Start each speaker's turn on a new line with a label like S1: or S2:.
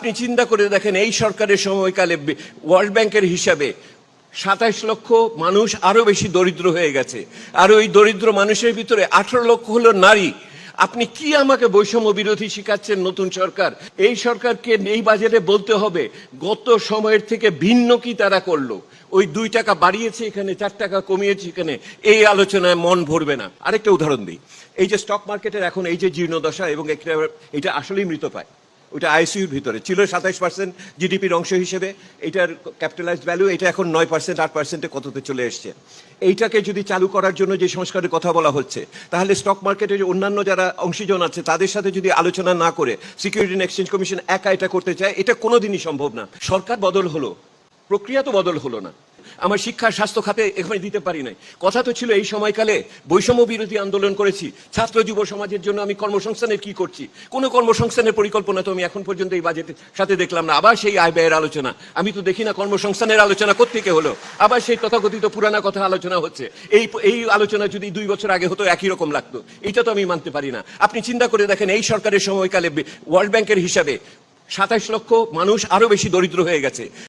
S1: আপনি চিন্তা করে দেখেন এই সরকারের সময়কালে ওয়ার্ল্ড ব্যাংকের হিসাবে ২৭ লক্ষ মানুষ আরো বেশি দরিদ্র হয়ে গেছে, আর ওই দরিদ্র মানুষের ভিতরে ১৮ লক্ষ হলো নারী। আপনি কি আমাকে বৈষম্য বিরোধী শিখাচ্ছেন নতুন সরকার? এই সরকারকে এই বাজেটে বলতে হবে গত সময়ের থেকে ভিন্ন কি তারা করলো। ওই ২ টাকা বাড়িয়েছে এখানে, ৪ টাকা কমিয়েছে এখানে, এই আলোচনায় মন ভরবে না। আরেকটা উদাহরণ দিই, এই যে স্টক মার্কেটের এখন এই যে জীর্ণদশা এবং এটা আসলেই মৃতপ্রায়। ওইটা আইসিইউর ভিতরে ছিল ২৭% জিডিপির অংশ হিসেবে, এটার ক্যাপিটালাইজড ভ্যালু এটা এখন ৯%, ৮%-এ কততে চলে এসছে। এইটাকে যদি চালু করার জন্য যে সংস্কারের কথা বলা হচ্ছে, তাহলে স্টক মার্কেটের অন্যান্য যারা অংশীজন আছে তাদের সাথে যদি আলোচনা না করে সিকিউরিটি অ্যান্ড এক্সচেঞ্জ কমিশন একা এটা করতে চায়, এটা কোনোদিনই সম্ভব না। সরকার বদল হলো, প্রক্রিয়া তো বদল হলো না। আমার শিক্ষা স্বাস্থ্য খাতে এখানে দিতে পারি নাই। কথা তো ছিল এই সময়কালে বৈষম্য বিরোধী আন্দোলন করেছি, ছাত্র যুব সমাজের জন্য আমি কর্মসংস্থানের কি করছি, কোনো কর্মসংস্থানের পরিকল্পনা তো আমি এখন পর্যন্ত এই বাজেটের সাথে দেখলাম না। আবার সেই আয় ব্যয়ের আলোচনা, আমি তো দেখি না কর্মসংস্থানের আলোচনা কোত্থেকে হলো। আবার সেই তথাকথিত পুরানা কথা আলোচনা হচ্ছে। এই আলোচনা যদি ২ বছর আগে হতো একই রকম লাগতো, এটা তো আমি মানতে পারি না। আপনি চিন্তা করে দেখেন এই সরকারের সময়কালে ওয়ার্ল্ড ব্যাংকের হিসাবে ২৭ লক্ষ মানুষ আরো বেশি দরিদ্র হয়ে গেছে।